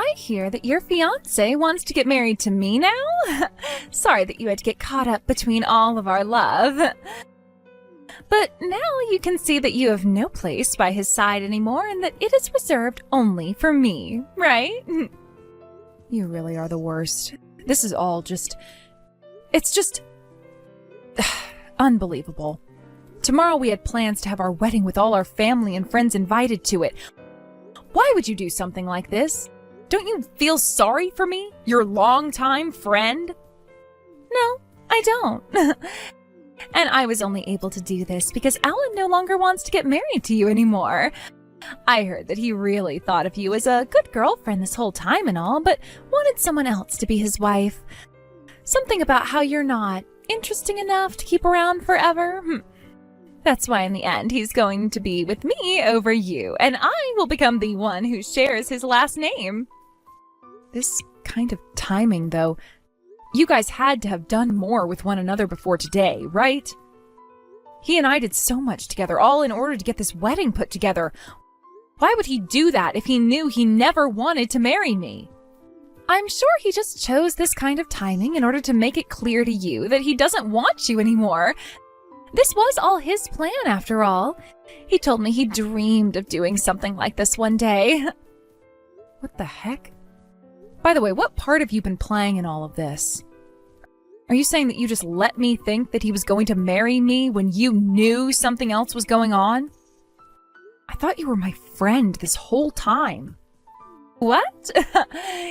I hear that your fiancé wants to get married to me now? Sorry that you had to get caught up between all of our love. But now you can see that you have no place by his side anymore and that it is reserved only for me, right? You really are the worst. This is all it's just unbelievable. Tomorrow we had plans to have our wedding with all our family and friends invited to it. Why would you do something like this? Don't you feel sorry for me, your longtime friend? No, I don't. And I was only able to do this because Alan no longer wants to get married to you anymore. I heard that he really thought of you as a good girlfriend this whole time and all, but wanted someone else to be his wife. Something about how you're not interesting enough to keep around forever. That's why in the end he's going to be with me over you, and I will become the one who shares his last name. This kind of timing, though. You guys had to have done more with one another before today, right? He and I did so much together, all in order to get this wedding put together. Why would he do that if he knew he never wanted to marry me? I'm sure he just chose this kind of timing in order to make it clear to you that he doesn't want you anymore. This was all his plan, after all. He told me he dreamed of doing something like this one day. What the heck? By the way, what part have you been playing in all of this? Are you saying that you just let me think that he was going to marry me when you knew something else was going on? I thought you were my friend this whole time. What?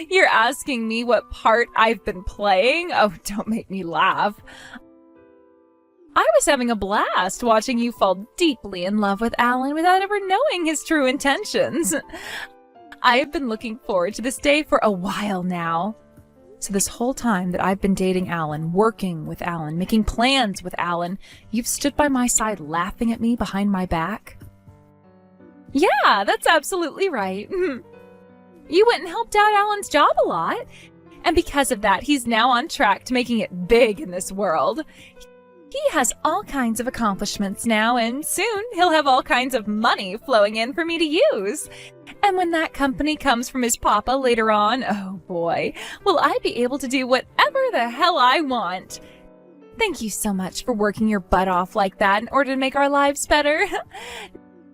You're asking me what part I've been playing? Oh, don't make me laugh. I was having a blast watching you fall deeply in love with Alan without ever knowing his true intentions. I've been looking forward to this day for a while now. So this whole time that I've been dating Alan, working with Alan, making plans with Alan, you've stood by my side laughing at me behind my back? Yeah, that's absolutely right. You went and helped out Alan's job a lot. And because of that, he's now on track to making it big in this world. He has all kinds of accomplishments now, and soon he'll have all kinds of money flowing in for me to use. And when that company comes from his papa later on, oh boy, will I be able to do whatever the hell I want. Thank you so much for working your butt off like that in order to make our lives better.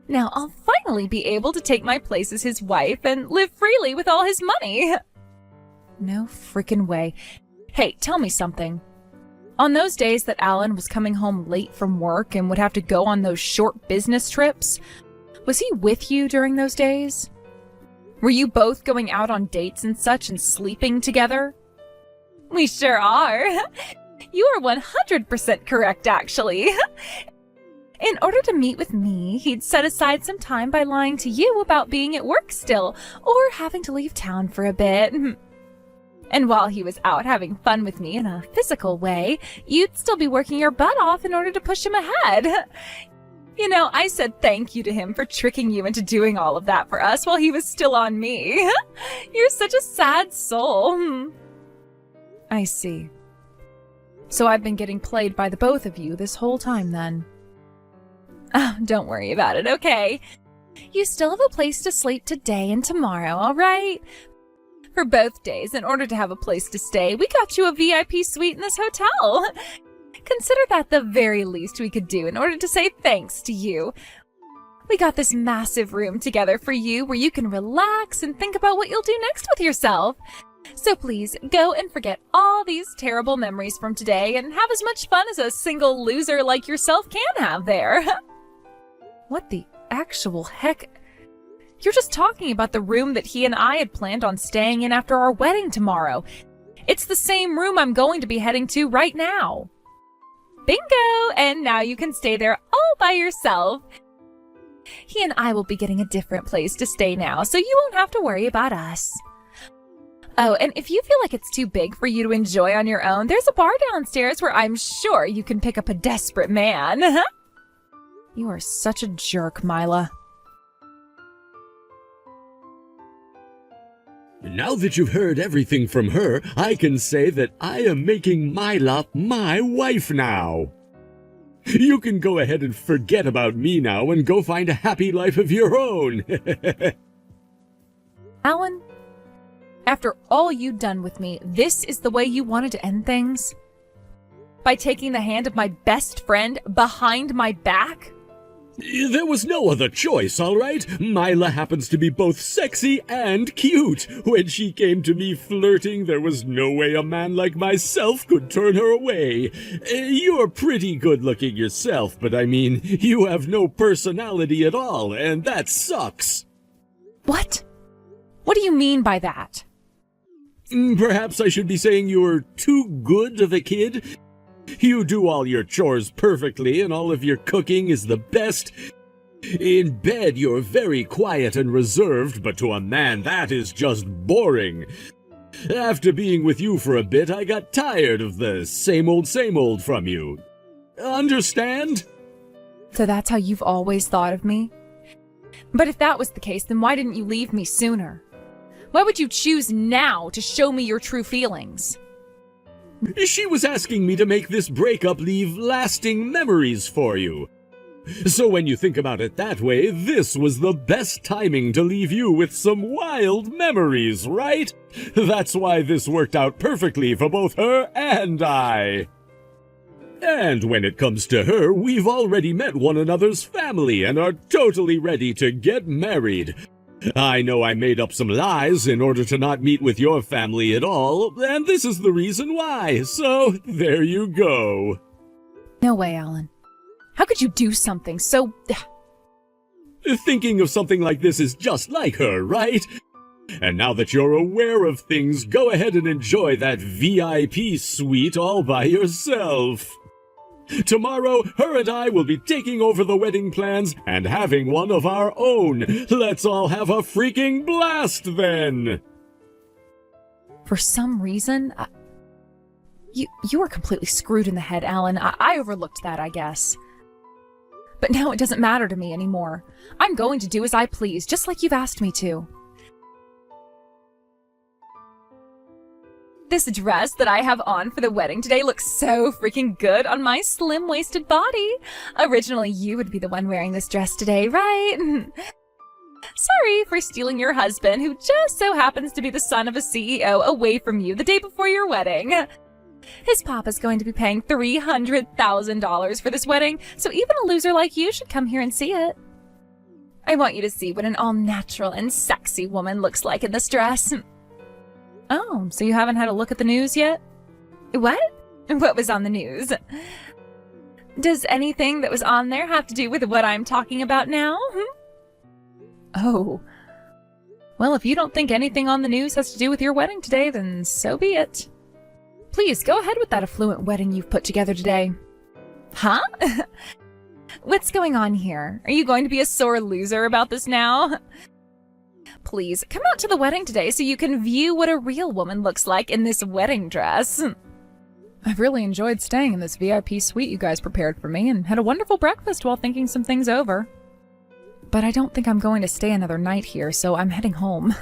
Now I'll finally be able to take my place as his wife and live freely with all his money. No frickin' way. Hey, tell me something. On those days that Alan was coming home late from work and would have to go on those short business trips, was he with you during those days? Were you both going out on dates and such and sleeping together? We sure are. You are 100% correct, actually. In order to meet with me, he'd set aside some time by lying to you about being at work still, or having to leave town for a bit. And while he was out having fun with me in a physical way, you'd still be working your butt off in order to push him ahead. You know, I said thank you to him for tricking you into doing all of that for us while he was still on me. You're such a sad soul. I see. So I've been getting played by the both of you this whole time then. Oh, don't worry about it, okay? You still have a place to sleep today and tomorrow, all right? For both days, in order to have a place to stay, we got you a VIP suite in this hotel. Consider that the very least we could do in order to say thanks to you. We got this massive room together for you where you can relax and think about what you'll do next with yourself. So please, go and forget all these terrible memories from today and have as much fun as a single loser like yourself can have there. What the actual heck? You're just talking about the room that he and I had planned on staying in after our wedding tomorrow. It's the same room I'm going to be heading to right now. Bingo! And now you can stay there all by yourself. He and I will be getting a different place to stay now, so you won't have to worry about us. Oh, and if you feel like it's too big for you to enjoy on your own, there's a bar downstairs where I'm sure you can pick up a desperate man. You are such a jerk, Mila. Now that you've heard everything from her, I can say that I am making Mila my wife now. You can go ahead and forget about me now and go find a happy life of your own. Alan, After all you'd done with me, this is the way you wanted to end things? By taking the hand of my best friend behind my back? There was no other choice, all right? Mila happens to be both sexy and cute. When she came to me flirting, there was no way a man like myself could turn her away. You're pretty good-looking yourself, but I mean, you have no personality at all, and that sucks. What? What do you mean by that? Perhaps I should be saying you're too good of a kid? You do all your chores perfectly, and all of your cooking is the best. In bed, you're very quiet and reserved, but to a man, that is just boring. After being with you for a bit, I got tired of the same old from you. Understand? So that's how you've always thought of me? But if that was the case, then why didn't you leave me sooner? Why would you choose now to show me your true feelings? She was asking me to make this breakup leave lasting memories for you. So when you think about it that way, this was the best timing to leave you with some wild memories, right? That's why this worked out perfectly for both her and I. And when it comes to her, we've already met one another's family and are totally ready to get married. I know I made up some lies in order to not meet with your family at all, and this is the reason why, so there you go. No way, Alan. How could you do something so... Thinking of something like this is just like her, right? And now that you're aware of things, go ahead and enjoy that VIP suite all by yourself. Tomorrow, her and I will be taking over the wedding plans and having one of our own. Let's all have a freaking blast then! For some reason, you are completely screwed in the head, Alan. I overlooked that, I guess. But now it doesn't matter to me anymore. I'm going to do as I please, just like you've asked me to. This dress that I have on for the wedding today looks so freaking good on my slim-waisted body. Originally, you would be the one wearing this dress today, right? Sorry for stealing your husband, who just so happens to be the son of a CEO, away from you the day before your wedding. His papa's going to be paying $300,000 for this wedding, so even a loser like you should come here and see it. I want you to see what an all-natural and sexy woman looks like in this dress. Oh, so you haven't had a look at the news yet? What? What was on the news? Does anything that was on there have to do with what I'm talking about now? Oh. Well, if you don't think anything on the news has to do with your wedding today, then so be it. Please, go ahead with that affluent wedding you've put together today. Huh? What's going on here? Are you going to be a sore loser about this now? Please, come out to the wedding today so you can view what a real woman looks like in this wedding dress. I've really enjoyed staying in this VIP suite you guys prepared for me and had a wonderful breakfast while thinking some things over. But I don't think I'm going to stay another night here, so I'm heading home.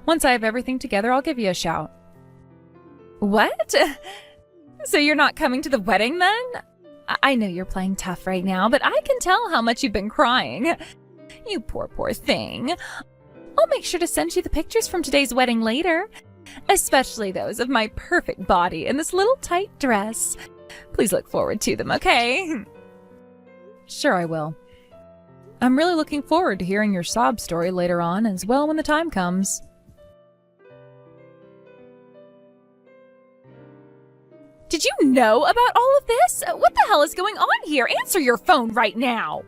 Once I have everything together, I'll give you a shout. What? So you're not coming to the wedding then? I know you're playing tough right now, but I can tell how much you've been crying. You poor thing. I'll make sure to send you the pictures from today's wedding later, especially those of my perfect body in this little tight dress. Please look forward to them, okay? Sure, I will. I'm really looking forward to hearing your sob story later on as well when the time comes. Did you know about all of this? What the hell is going on here? Answer your phone right now!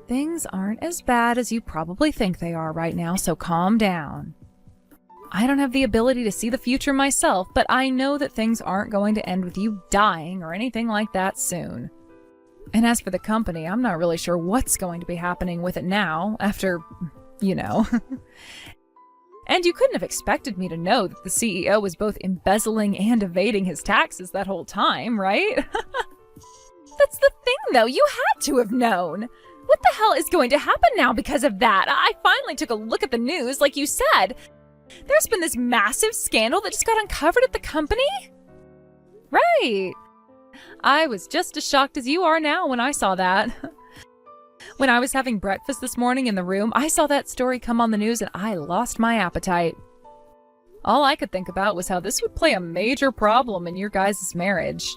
Things aren't as bad as you probably think they are right now, so calm down. I don't have the ability to see the future myself, but I know that things aren't going to end with you dying or anything like that soon. And as for the company, I'm not really sure what's going to be happening with it now, after, you know. And you couldn't have expected me to know that the CEO was both embezzling and evading his taxes that whole time, right? That's the thing, though. You had to have known. What the hell is going to happen now because of that? I finally took a look at the news, like you said. There's been this massive scandal that just got uncovered at the company? Right. I was just as shocked as you are now when I saw that. When I was having breakfast this morning in the room, I saw that story come on the news and I lost my appetite. All I could think about was how this would play a major problem in your guys' marriage.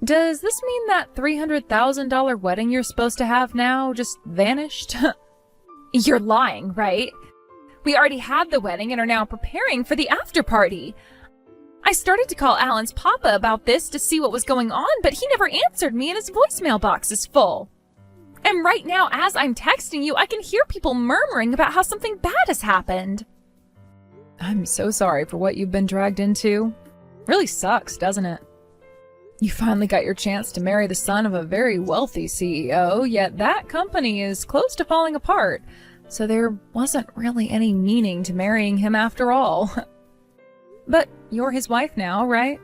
Does this mean that $300,000 wedding you're supposed to have now just vanished? You're lying, right? We already had the wedding and are now preparing for the after party. I started to call Alan's papa about this to see what was going on, but he never answered me and his voicemail box is full. And right now, as I'm texting you, I can hear people murmuring about how something bad has happened. I'm so sorry for what you've been dragged into. Really sucks, doesn't it? You finally got your chance to marry the son of a very wealthy CEO, yet that company is close to falling apart, so there wasn't really any meaning to marrying him after all. But you're his wife now, right?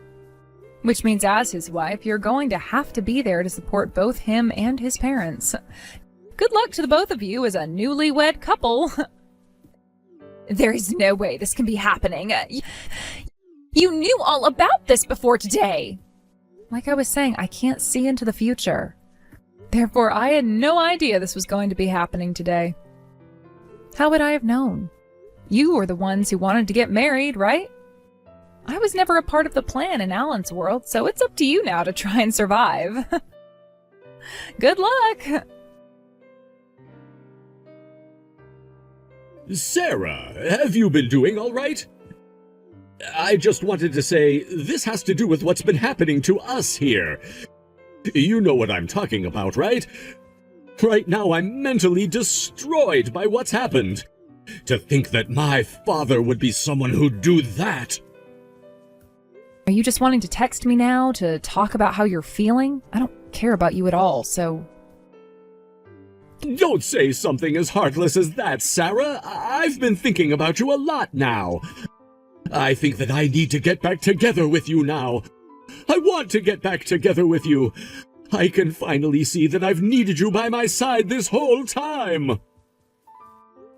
Which means as his wife, you're going to have to be there to support both him and his parents. Good luck to the both of you as a newlywed couple. There is no way this can be happening. You knew all about this before today. Like I was saying, I can't see into the future. Therefore, I had no idea this was going to be happening today. How would I have known? You were the ones who wanted to get married, right? I was never a part of the plan in Alan's world, so it's up to you now to try and survive. Good luck! Sarah, have you been doing all right? I just wanted to say, this has to do with what's been happening to us here. You know what I'm talking about, right? Right now I'm mentally destroyed by what's happened. To think that my father would be someone who'd do that. Are you just wanting to text me now to talk about how you're feeling? I don't care about you at all, so... Don't say something as heartless as that, Sarah. I've been thinking about you a lot now. I think that I need to get back together with you now. I want to get back together with you. I can finally see that I've needed you by my side this whole time.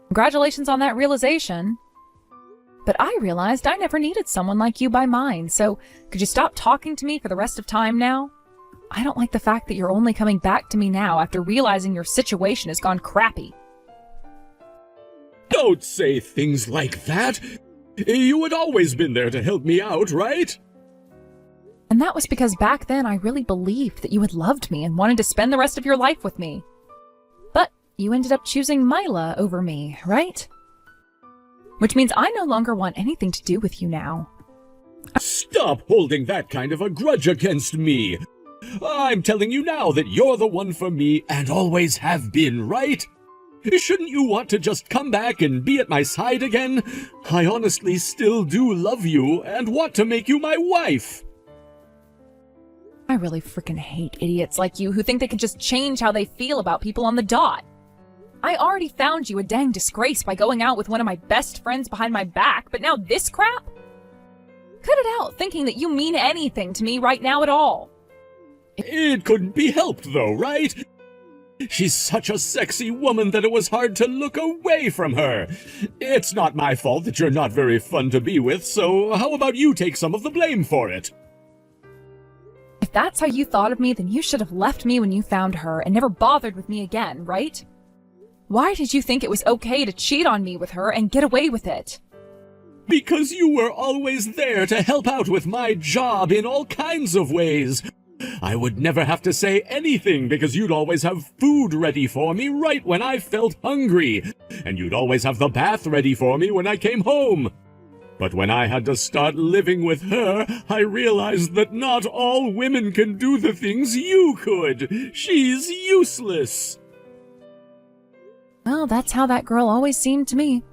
Congratulations on that realization. But I realized I never needed someone like you by mine, so could you stop talking to me for the rest of time now? I don't like the fact that you're only coming back to me now after realizing your situation has gone crappy. Don't say things like that. You had always been there to help me out, right? And that was because back then I really believed that you had loved me and wanted to spend the rest of your life with me. But you ended up choosing Mila over me, right? Which means I no longer want anything to do with you now. Stop holding that kind of a grudge against me. I'm telling you now that you're the one for me and always have been, right? Shouldn't you want to just come back and be at my side again? I honestly still do love you and want to make you my wife. I really freaking hate idiots like you who think they can just change how they feel about people on the dot. I already found you a dang disgrace by going out with one of my best friends behind my back, but now this crap? Cut it out thinking that you mean anything to me right now at all. It couldn't be helped though, right? She's such a sexy woman that it was hard to look away from her. It's not my fault that you're not very fun to be with, so how about you take some of the blame for it? If that's how you thought of me, then you should have left me when you found her and never bothered with me again, right? Why did you think it was okay to cheat on me with her and get away with it? Because you were always there to help out with my job in all kinds of ways. I would never have to say anything because you'd always have food ready for me right when I felt hungry, and you'd always have the bath ready for me when I came home. But when I had to start living with her, I realized that not all women can do the things you could. She's useless. Well, that's how that girl always seemed to me.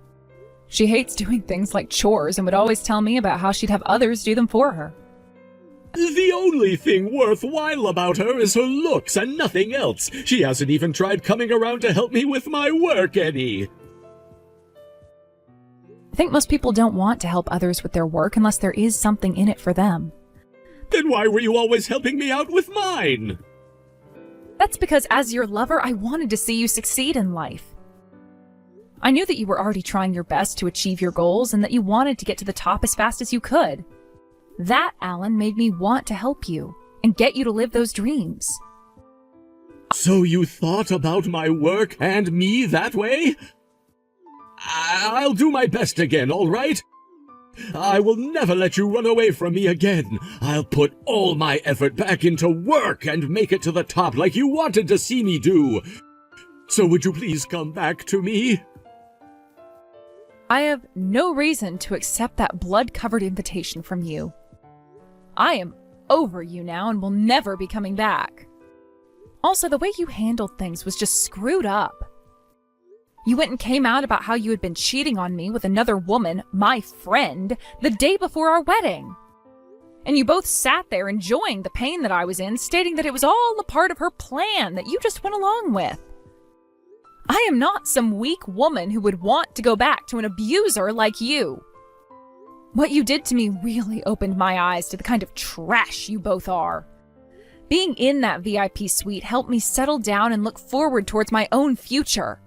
She hates doing things like chores and would always tell me about how she'd have others do them for her. The only thing worthwhile about her is her looks and nothing else. She hasn't even tried coming around to help me with my work any. I think most people don't want to help others with their work unless there is something in it for them. Then why were you always helping me out with mine? That's because as your lover, I wanted to see you succeed in life. I knew that you were already trying your best to achieve your goals and that you wanted to get to the top as fast as you could. That, Alan, made me want to help you and get you to live those dreams. So you thought about my work and me that way? I'll do my best again, all right? I will never let you run away from me again. I'll put all my effort back into work and make it to the top like you wanted to see me do. So would you please come back to me? I have no reason to accept that blood-covered invitation from you. I am over you now and will never be coming back. Also, the way you handled things was just screwed up. You went and came out about how you had been cheating on me with another woman, my friend, the day before our wedding. And you both sat there enjoying the pain that I was in, stating that it was all a part of her plan that you just went along with. I am not some weak woman who would want to go back to an abuser like you. What you did to me really opened my eyes to the kind of trash you both are. Being in that VIP suite helped me settle down and look forward towards my own future.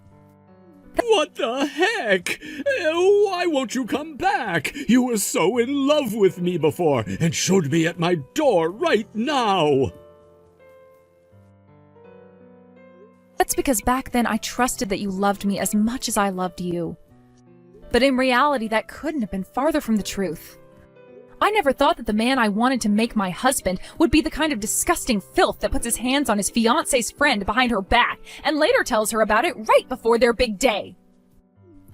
What the heck? Why won't you come back? You were so in love with me before and showed me at my door right now. That's because back then I trusted that you loved me as much as I loved you. But in reality, that couldn't have been farther from the truth. I never thought that the man I wanted to make my husband would be the kind of disgusting filth that puts his hands on his fiancé's friend behind her back and later tells her about it right before their big day.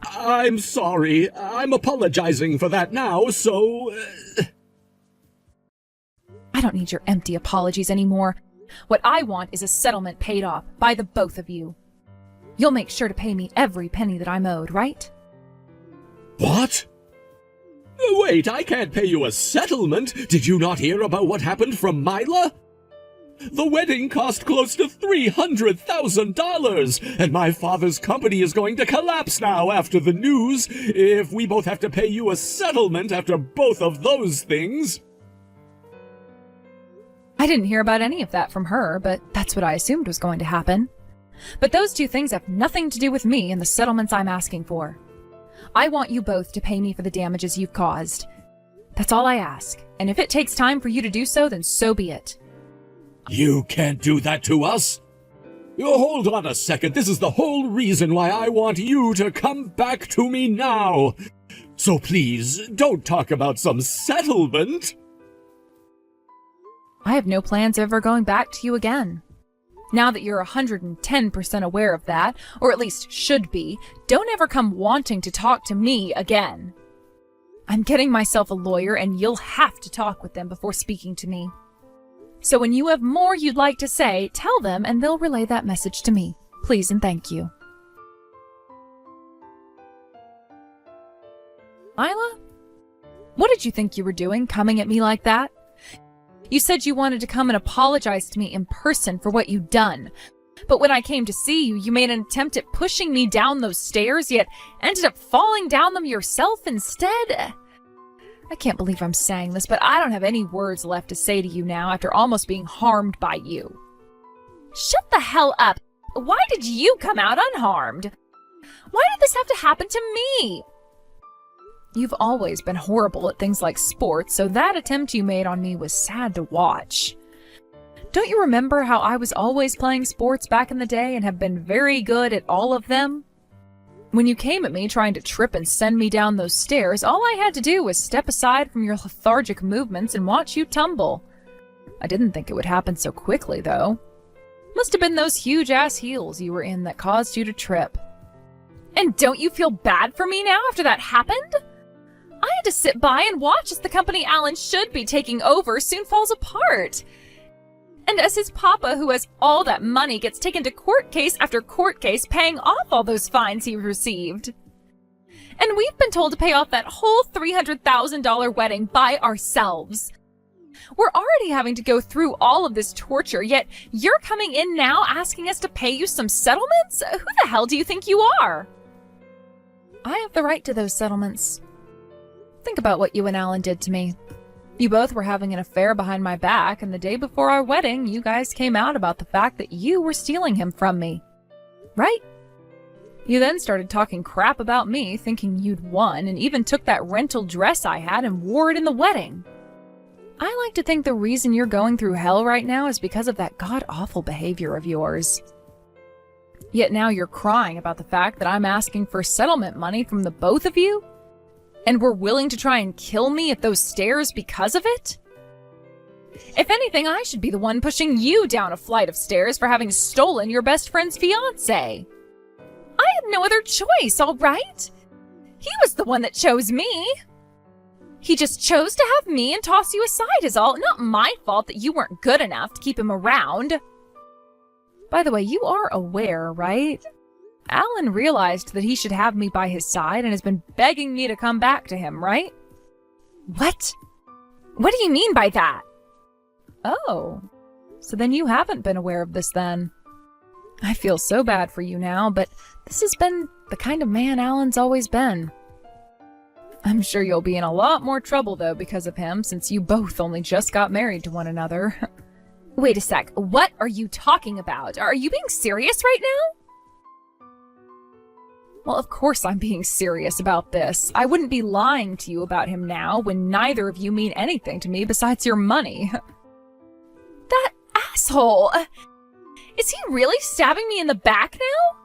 I'm sorry. I'm apologizing for that now, so... I don't need your empty apologies anymore. What I want is a settlement paid off by the both of you. You'll make sure to pay me every penny that I'm owed, right? What? Wait, I can't pay you a settlement. Did you not hear about what happened from Mila? The wedding cost close to $300,000, and my father's company is going to collapse now after the news, if we both have to pay you a settlement after both of those things. I didn't hear about any of that from her, but that's what I assumed was going to happen. But those two things have nothing to do with me and the settlements I'm asking for. I want you both to pay me for the damages you've caused. That's all I ask, and if it takes time for you to do so, then so be it. You can't do that to us. Hold on a second. This is the whole reason why I want you to come back to me now. So please, don't talk about some settlement. I have no plans of ever going back to you again. Now that you're 110% aware of that, or at least should be, don't ever come wanting to talk to me again. I'm getting myself a lawyer, and you'll have to talk with them before speaking to me. So when you have more you'd like to say, tell them and they'll relay that message to me. Please and thank you. Mila? What did you think you were doing, coming at me like that? You said you wanted to come and apologize to me in person for what you'd done. But when I came to see you, you made an attempt at pushing me down those stairs, yet ended up falling down them yourself instead. I can't believe I'm saying this, but I don't have any words left to say to you now after almost being harmed by you. Shut the hell up! Why did you come out unharmed? Why did this have to happen to me? You've always been horrible at things like sports, so that attempt you made on me was sad to watch. Don't you remember how I was always playing sports back in the day and have been very good at all of them? When you came at me trying to trip and send me down those stairs, all I had to do was step aside from your lethargic movements and watch you tumble. I didn't think it would happen so quickly, though. Must have been those huge-ass heels you were in that caused you to trip. And don't you feel bad for me now after that happened? I had to sit by and watch as the company Alan should be taking over soon falls apart. And as his papa, who has all that money, gets taken to court case after court case paying off all those fines he received. And we've been told to pay off that whole $300,000 wedding by ourselves. We're already having to go through all of this torture, yet you're coming in now asking us to pay you some settlements? Who the hell do you think you are? I have the right to those settlements. Think about what you and Alan did to me. You both were having an affair behind my back, and the day before our wedding, you guys came out about the fact that you were stealing him from me. Right? You then started talking crap about me, thinking you'd won, and even took that rental dress I had and wore it in the wedding. I like to think the reason you're going through hell right now is because of that god-awful behavior of yours. Yet now you're crying about the fact that I'm asking for settlement money from the both of you? and were willing to try and kill me at those stairs because of it? If anything, I should be the one pushing you down a flight of stairs for having stolen your best friend's fiancé. I had no other choice, all right? He was the one that chose me. He just chose to have me and toss you aside is all. Not my fault that you weren't good enough to keep him around. By the way, you are aware, right? Alan realized that he should have me by his side and has been begging me to come back to him, right? What? What do you mean by that? Oh, so then you haven't been aware of this then. I feel so bad for you now, but this has been the kind of man Alan's always been. I'm sure you'll be in a lot more trouble, though, because of him, since you both only just got married to one another. Wait a sec, what are you talking about? Are you being serious right now? Well, of course I'm being serious about this. I wouldn't be lying to you about him now when neither of you mean anything to me besides your money. That asshole! Is he really stabbing me in the back now?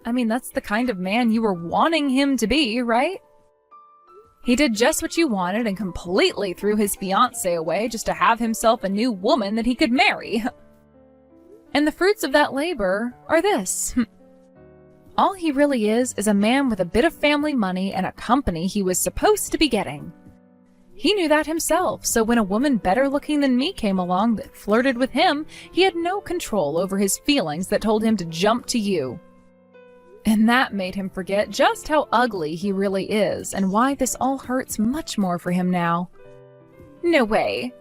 I mean, that's the kind of man you were wanting him to be, right? He did just what you wanted and completely threw his fiancée away just to have himself a new woman that he could marry. And the fruits of that labor are this. All he really is a man with a bit of family money and a company he was supposed to be getting. He knew that himself, so when a woman better looking than me came along that flirted with him, he had no control over his feelings that told him to jump to you. And that made him forget just how ugly he really is and why this all hurts much more for him now. No way.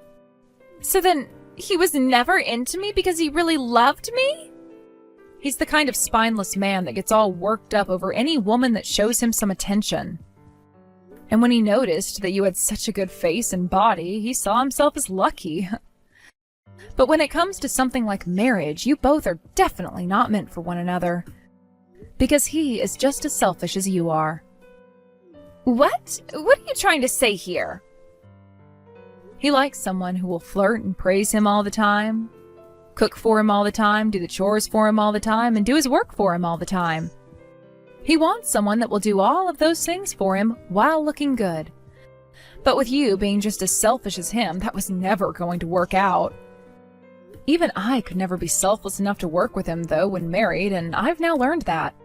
So then, he was never into me because he really loved me? He's the kind of spineless man that gets all worked up over any woman that shows him some attention. And when he noticed that you had such a good face and body, he saw himself as lucky. But when it comes to something like marriage, you both are definitely not meant for one another. Because he is just as selfish as you are. What? What are you trying to say here? He likes someone who will flirt and praise him all the time, cook for him all the time, do the chores for him all the time, and do his work for him all the time. He wants someone that will do all of those things for him while looking good. But with you being just as selfish as him, that was never going to work out. Even I could never be selfless enough to work with him, though, when married, and I've now learned that.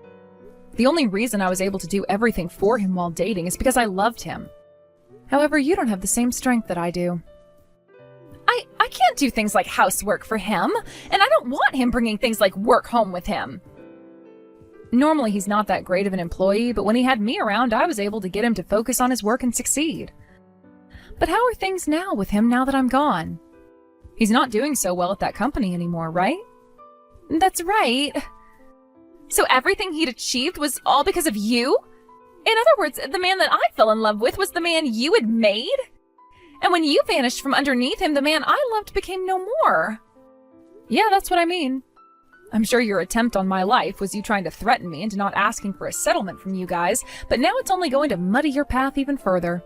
The only reason I was able to do everything for him while dating is because I loved him. However, you don't have the same strength that I do. I can't do things like housework for him, and I don't want him bringing things like work home with him. Normally, he's not that great of an employee, but when he had me around, I was able to get him to focus on his work and succeed. But how are things now with him now that I'm gone? He's not doing so well at that company anymore, right? That's right. So everything he'd achieved was all because of you? In other words, the man that I fell in love with was the man you had made? And when you vanished from underneath him, the man I loved became no more. Yeah, that's what I mean. I'm sure your attempt on my life was you trying to threaten me into not asking for a settlement from you guys, but now it's only going to muddy your path even further.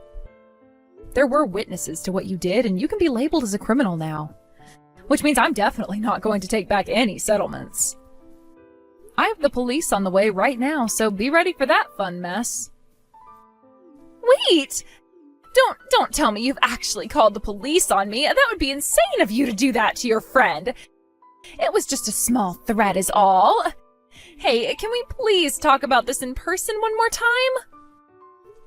There were witnesses to what you did, and you can be labeled as a criminal now. Which means I'm definitely not going to take back any settlements. I have the police on the way right now, so be ready for that fun mess. Wait! Don't tell me you've actually called the police on me. That would be insane of you to do that to your friend. It was just a small threat is all. Hey, can we please talk about this in person one more time?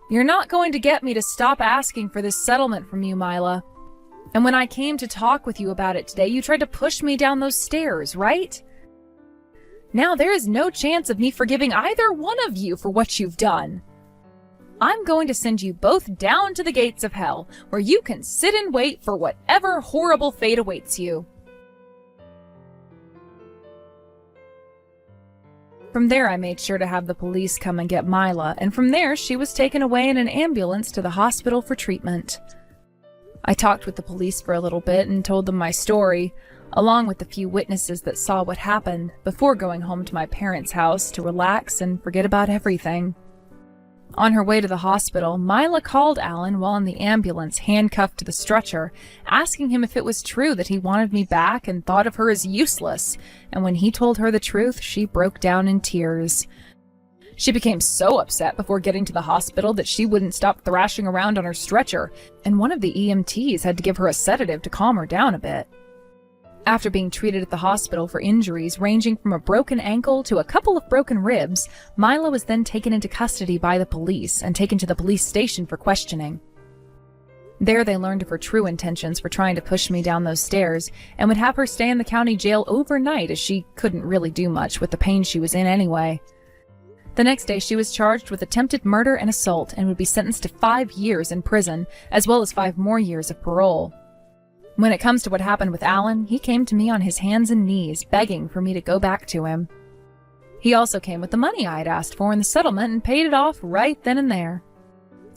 You're not going to get me to stop asking for this settlement from you, Mila. And when I came to talk with you about it today, you tried to push me down those stairs, right? Now there is no chance of me forgiving either one of you for what you've done. I'm going to send you both down to the gates of hell, where you can sit and wait for whatever horrible fate awaits you. From there, I made sure to have the police come and get Mila, and from there, she was taken away in an ambulance to the hospital for treatment. I talked with the police for a little bit and told them my story, along with the few witnesses that saw what happened, before going home to my parents' house to relax and forget about everything. On her way to the hospital, Mila called Alan while in the ambulance, handcuffed to the stretcher, asking him if it was true that he wanted me back and thought of her as useless, and when he told her the truth, she broke down in tears. She became so upset before getting to the hospital that she wouldn't stop thrashing around on her stretcher, and one of the EMTs had to give her a sedative to calm her down a bit. After being treated at the hospital for injuries ranging from a broken ankle to a couple of broken ribs, Mila was then taken into custody by the police and taken to the police station for questioning. There they learned of her true intentions for trying to push me down those stairs and would have her stay in the county jail overnight as she couldn't really do much with the pain she was in anyway. The next day she was charged with attempted murder and assault and would be sentenced to 5 years in prison, as well as 5 more years of parole. When it comes to what happened with Alan, he came to me on his hands and knees, begging for me to go back to him. He also came with the money I had asked for in the settlement and paid it off right then and there.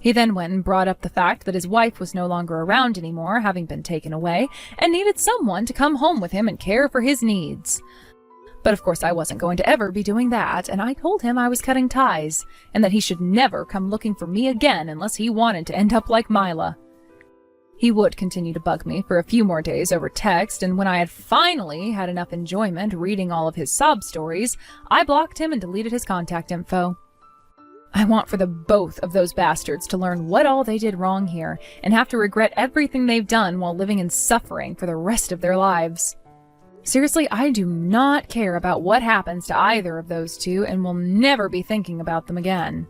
He then went and brought up the fact that his wife was no longer around anymore, having been taken away, and needed someone to come home with him and care for his needs. But of course I wasn't going to ever be doing that, and I told him I was cutting ties, and that he should never come looking for me again unless he wanted to end up like Mila. He would continue to bug me for a few more days over text, and when I had finally had enough enjoyment reading all of his sob stories, I blocked him and deleted his contact info. I want for the both of those bastards to learn what all they did wrong here, and have to regret everything they've done while living in suffering for the rest of their lives. Seriously, I do not care about what happens to either of those two and will never be thinking about them again.